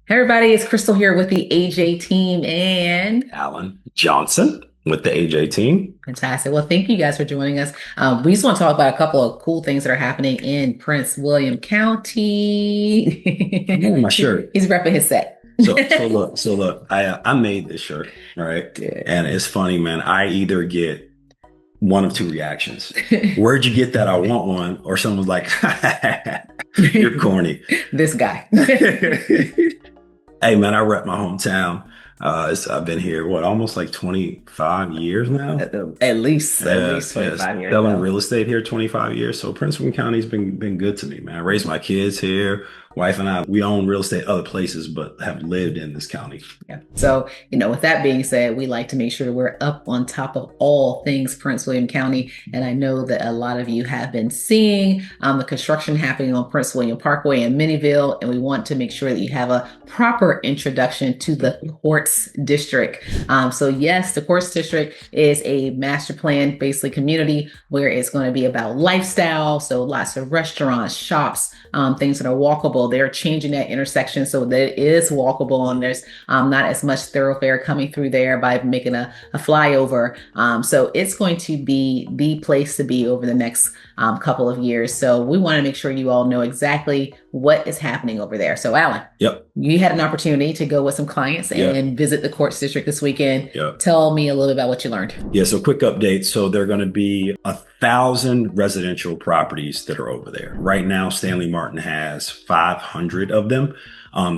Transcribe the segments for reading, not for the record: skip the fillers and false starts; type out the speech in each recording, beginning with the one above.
Hey everybody, it's Crystal here with the AJ team and Alan Johnson with the AJ team. fantastic. Well, thank you guys for joining us. We just want to talk about a couple of cool things that are happening in Prince William County. Oh, my shirt. He's repping his set. So look, I made this shirt, right? And it's funny, man. I either get one of two reactions. Where'd you get that? I want one. Or someone's like, you're corny. This guy. Hey, man, I rep my hometown. I've been here, almost like 25 years now? At least Yes, 25 years selling ago. real estate here 25 years. So Prince William County's been good to me, man. I raised my kids here. Wife and I, we own real estate other places, but have lived in this county. Yeah. So, with that being said, we like to make sure we're up on top of all things Prince William County. And I know that a lot of you have been seeing the construction happening on Prince William Parkway in Minnieville, and we want to make sure that you have a proper introduction to the Quartz District. So yes, the Quartz District is a master plan, basically community where it's going to be about lifestyle. So lots of restaurants, shops, things that are walkable. They're changing that intersection so that it is walkable and there's not as much thoroughfare coming through there by making a flyover. So it's going to be the place to be over the next couple of years. So we want to make sure you all know exactly what is happening over there. So Alan, Yep. you had an opportunity to go with some clients Yep. and visit the Quartz District this weekend. Yep. Tell me a little bit about what you learned. Yeah, so quick update. So there are going to be 1,000 residential properties that are over there. Right now, Stanley Martin has 500 of them.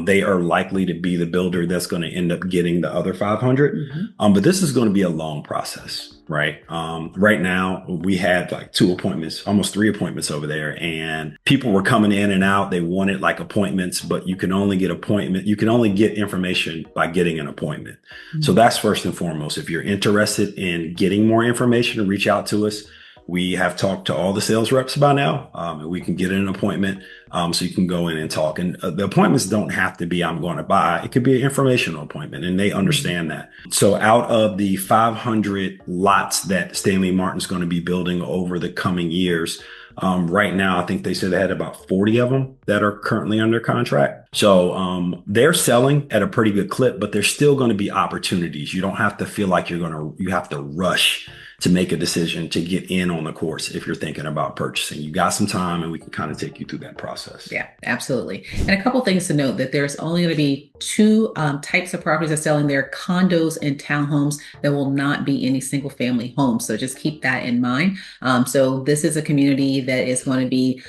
They are likely to be the builder that's going to end up getting the other 500. But this is going to be a long process, right? Right now, we had like 2 appointments, almost 3 appointments over there, and people were coming in and out. They wanted like appointments, but you can only get information by getting an appointment. So that's first and foremost. If you're interested in getting more information, reach out to us. We have talked to all the sales reps by now, and we can get an appointment so you can go in and talk. And the appointments don't have to be, I'm going to buy. It could be an informational appointment, and they understand that. So out of the 500 lots that Stanley Martin's going to be building over the coming years, right now, I think they said they had about 40 of them that are currently under contract. So they're selling at a pretty good clip, but there's still going to be opportunities. You don't have to feel like you have to rush to make a decision to get in on the course if you're thinking about purchasing. You got some time and we can kind of take you through that process. Yeah, absolutely. And a couple things to note that there's only going to be two types of properties that selling there, condos and townhomes. There will not be any single family homes. So just keep that in mind. So this is a community that is going to be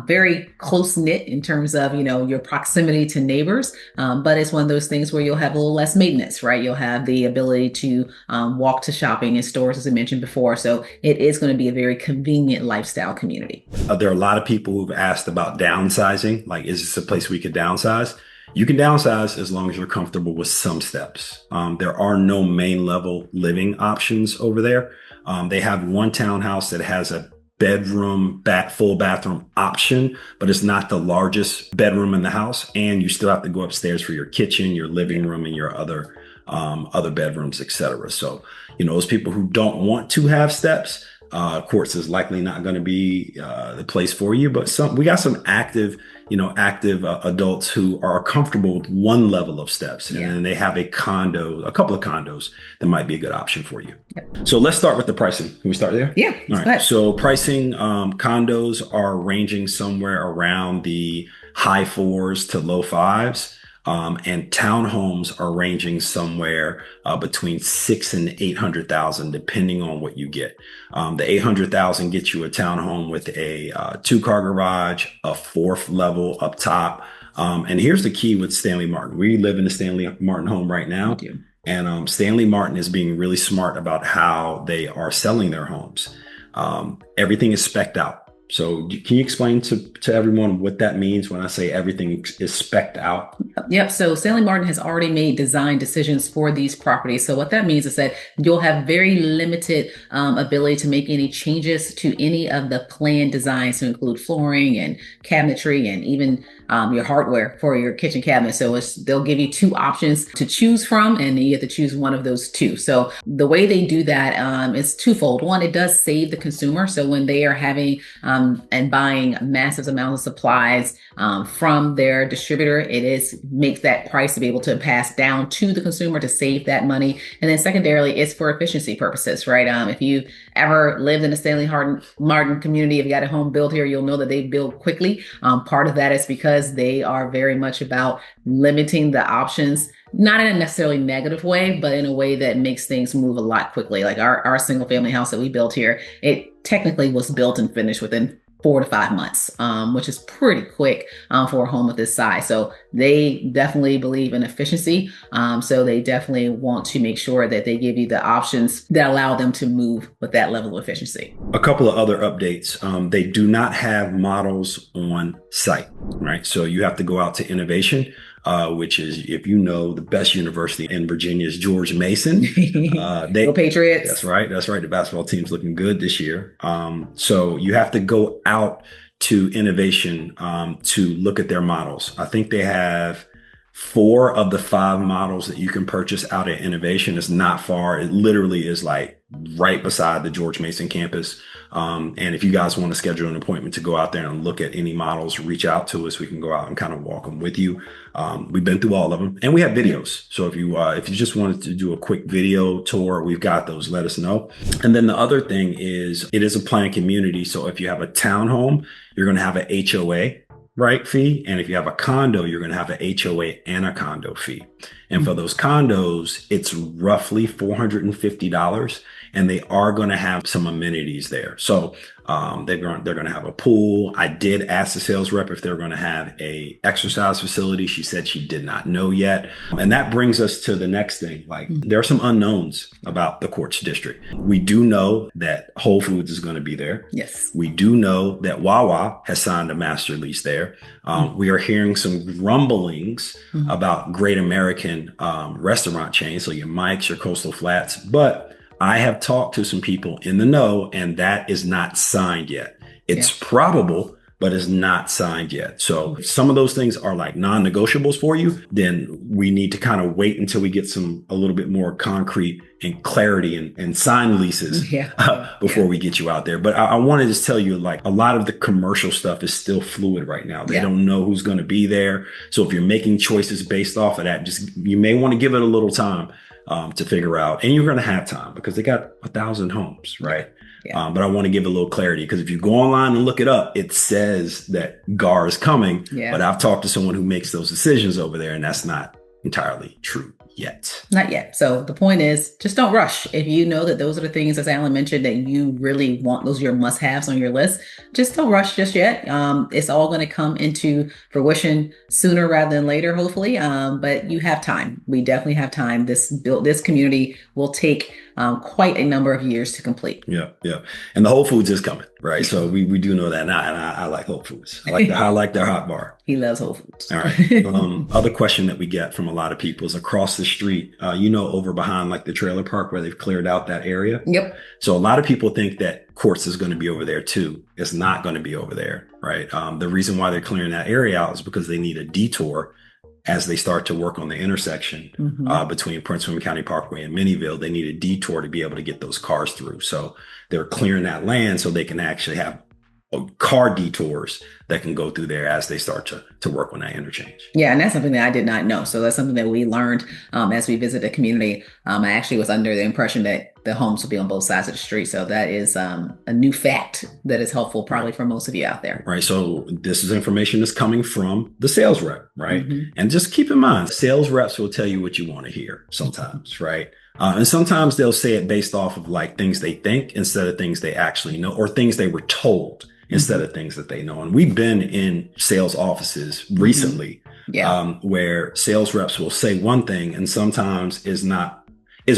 very close knit in terms of, your proximity to neighbors. But it's one of those things where you'll have a little less maintenance, right? You'll have the ability to walk to shopping and stores, as I mentioned before. So it is going to be a very convenient lifestyle community. There are a lot of people who've asked about downsizing. Like, is this a place we could downsize? You can downsize as long as you're comfortable with some steps. There are no main level living options over there. They have one townhouse that has a bedroom, full bathroom option, but it's not the largest bedroom in the house. And you still have to go upstairs for your kitchen, your living room, and your other bedrooms, etc. So, those people who don't want to have steps, Quartz is likely not going to be the place for you. But we got some active adults who are comfortable with one level of steps, and then they have a couple of condos that might be a good option for you. Yep. So let's start with the pricing. Can we start there? Yeah. All right. So pricing, condos are ranging somewhere around the high 4s to low 5s. And townhomes are ranging somewhere between 6 and 800,000, depending on what you get. The 800,000 gets you a townhome with a 2-car garage, a 4th level up top. And here's the key with Stanley Martin. We live in the Stanley Martin home right now. And Stanley Martin is being really smart about how they are selling their homes. Everything is spec'd out. So can you explain to everyone what that means when I say everything is spec'd out? Yep. So Stanley Martin has already made design decisions for these properties. So what that means is that you'll have very limited ability to make any changes to any of the planned designs, to include flooring and cabinetry and even your hardware for your kitchen cabinet. So they'll give you 2 options to choose from, and you have to choose one of those 2. So the way they do that is twofold. One, it does save the consumer. So when they are having and buying massive amounts of supplies from their distributor. Makes that price to be able to pass down to the consumer to save that money. And then secondarily, it's for efficiency purposes, right? If you ever lived in the Stanley Martin community, if you got a home built here, you'll know that they build quickly. Part of that is because they are very much about limiting the options, not in a necessarily negative way, but in a way that makes things move a lot quickly. Like our single family house that we built here, it technically was built and finished within 4 to 5 months, which is pretty quick for a home of this size. So they definitely believe in efficiency. So they definitely want to make sure that they give you the options that allow them to move with that level of efficiency. A couple of other updates. They do not have models on site, right? So you have to go out to innovation. Which is, if you know, the best university in Virginia is George Mason. Go Patriots. That's right. That's right. The basketball team's looking good this year. So you have to go out to innovation to look at their models. I think they have 4 of the 5 models that you can purchase out at innovation. It's not far. It literally is like right beside the George Mason campus. And if you guys want to schedule an appointment to go out there and look at any models, reach out to us. We can go out and kind of walk them with you. We've been through all of them, and we have videos. So if you just wanted to do a quick video tour, we've got those. Let us know. And then the other thing is, it is a planned community. So if you have a townhome, you're going to have an HOA, right, fee. And if you have a condo, you're going to have an HOA and a condo fee. And for those condos, it's roughly $450. And they are going to have some amenities there. So they're going to have a pool. I did ask the sales rep if they're going to have a exercise facility. She said she did not know yet. And that brings us to the next thing. Like, there are some unknowns about the Quartz District. We do know that Whole Foods is going to be there. Yes. We do know that Wawa has signed a master lease there. We are hearing some rumblings about Great American restaurant chains. So your Mike's, your Coastal Flats, but I have talked to some people in the know, and that is not signed yet. It's probable, but it's not signed yet. So if some of those things are like non-negotiables for you, then we need to kind of wait until we get a little bit more concrete and clarity and signed leases before we get you out there. But I want to just tell you, like, a lot of the commercial stuff is still fluid right now. They don't know who's going to be there. So if you're making choices based off of that, you may want to give it a little time to figure out, and you're going to have time because they got 1,000 homes, right? Yeah. But I want to give a little clarity, because if you go online and look it up, it says that GAR is coming, but I've talked to someone who makes those decisions over there, and that's not entirely true yet. Not yet. So the point is, just don't rush. If you know that those are the things, as Alan mentioned, that you really want, those are your must-haves on your list, just don't rush just yet. It's all going to come into fruition sooner rather than later, hopefully. But you have time. We definitely have time. This community will take quite a number of years to complete. Yeah. And the Whole Foods is coming, right? So we do know that now, and I like Whole Foods. I like their hot bar. He loves Whole Foods. All right. Other question that we get from a lot of people is across the street, over behind like the trailer park where they've cleared out that area. Yep. So a lot of people think that Quartz is going to be over there too. It's not going to be over there, right? The reason why they're clearing that area out is because they need a detour as they start to work on the intersection between Prince William County Parkway and Minnieville. They need a detour to be able to get those cars through. So they're clearing that land so they can actually have car detours that can go through there as they start to work on that interchange. Yeah, and that's something that I did not know. So that's something that we learned as we visited the community. I actually was under the impression that the homes will be on both sides of the street. So that is a new fact that is helpful probably for most of you out there. Right. So this is information that's coming from the sales rep, right? And just keep in mind, sales reps will tell you what you want to hear sometimes, right? And sometimes they'll say it based off of like things they think instead of things they actually know, or things they were told instead of things that they know. And we've been in sales offices recently where sales reps will say one thing and sometimes is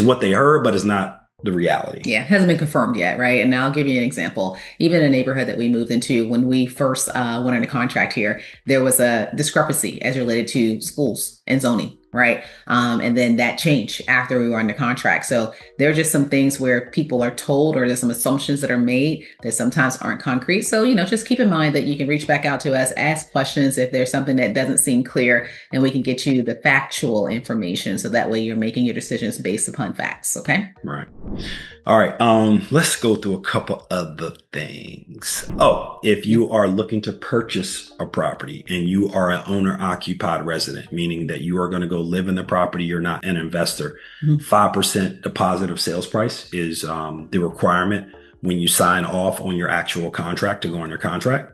what they heard, but is not the reality. Yeah, it hasn't been confirmed yet, right? And I'll give you an example. Even a neighborhood that we moved into when we first went under contract here, there was a discrepancy as related to schools. and zoning, right? And then that changed after we were under contract. So there are just some things where people are told, or there's some assumptions that are made that sometimes aren't concrete. So, just keep in mind that you can reach back out to us, ask questions if there's something that doesn't seem clear, and we can get you the factual information. So that way you're making your decisions based upon facts. Okay. Right. All right. Let's go through a couple other things. Oh, if you are looking to purchase a property and you are an owner occupied resident, meaning that you are going to go live in the property, you're not an investor, 5% deposit of sales price is the requirement when you sign off on your actual contract to go on your contract.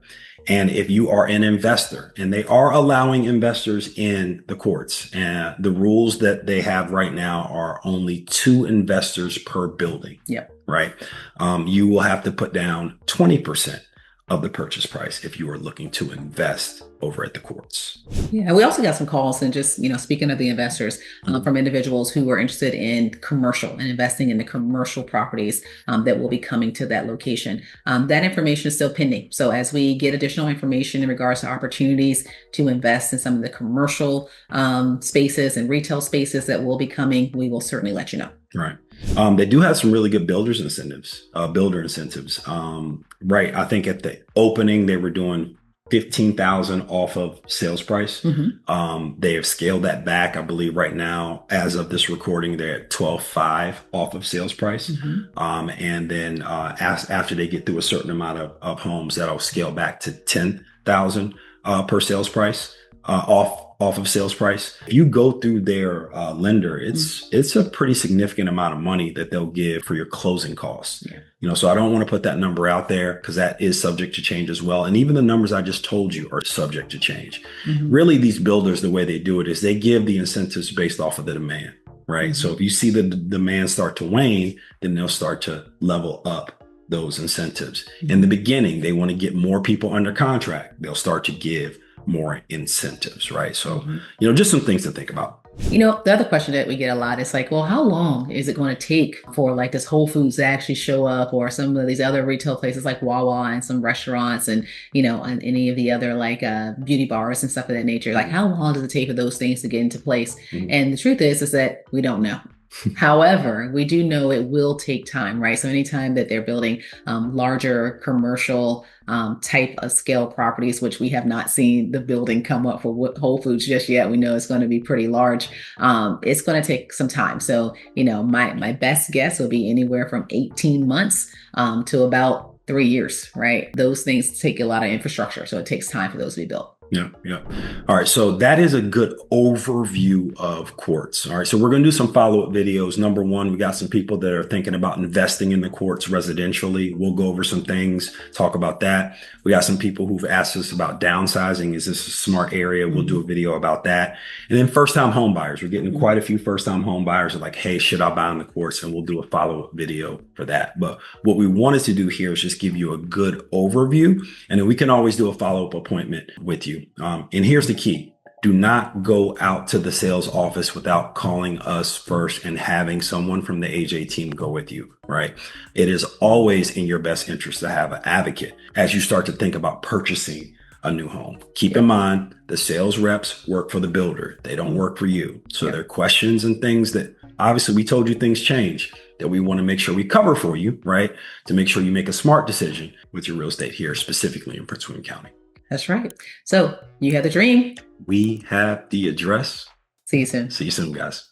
And if you are an investor, and they are allowing investors in the courts, and the rules that they have right now are only 2 investors per building. Yep. Right. You will have to put down 20% of the purchase price if you are looking to invest over at the courts. Yeah, we also got some calls, and just, speaking of the investors, from individuals who are interested in commercial and investing in the commercial properties that will be coming to that location. That information is still pending. So as we get additional information in regards to opportunities to invest in some of the commercial spaces and retail spaces that will be coming, we will certainly let you know. Right. They do have some really good builder incentives. Right. I think at the opening, they were doing 15,000 off of sales price. They have scaled that back. I believe right now, as of this recording, they're at 12.5 off of sales price. And then after they get through a certain amount of homes, that'll scale back to 10,000 per sales price off of sales price. If you go through their lender, it's a pretty significant amount of money that they'll give for your closing costs. So I don't want to put that number out there because that is subject to change as well. And even the numbers I just told you are subject to change. Really, these builders, the way they do it is they give the incentives based off of the demand, right? So if you see the demand start to wane, then they'll start to level up those incentives. In the beginning, they want to get more people under contract. They'll start to give more incentives, right? So, just some things to think about. The other question that we get a lot is like, well, how long is it going to take for like this Whole Foods to actually show up, or some of these other retail places like Wawa and some restaurants and, and any of the other like beauty bars and stuff of that nature? Like, how long does it take for those things to get into place? And the truth is that we don't know. However, we do know it will take time, right? So anytime that they're building larger commercial type of scale properties, which we have not seen the building come up for Whole Foods just yet, we know it's going to be pretty large. It's going to take some time. So, my best guess will be anywhere from 18 months to about 3 years, right? Those things take a lot of infrastructure. So it takes time for those to be built. Yeah. All right. So that is a good overview of Quartz. All right. So we're going to do some follow-up videos. Number one, we got some people that are thinking about investing in the Quartz residentially. We'll go over some things, talk about that. We got some people who've asked us about downsizing. Is this a smart area? We'll do a video about that. And then first-time home buyers. We're getting quite a few first-time home buyers are like, hey, should I buy in the Quartz? And we'll do a follow-up video for that. But what we wanted to do here is just give you a good overview, and then we can always do a follow-up appointment with you. And here's the key. Do not go out to the sales office without calling us first and having someone from the AJ team go with you, right? It is always in your best interest to have an advocate as you start to think about purchasing a new home. Keep in mind, the sales reps work for the builder. They don't work for you. So there are questions and things that obviously we told you things change that we want to make sure we cover for you, right? To make sure you make a smart decision with your real estate here, specifically in Prince William County. That's right. So you have the dream. We have the address. See you soon. See you soon, guys.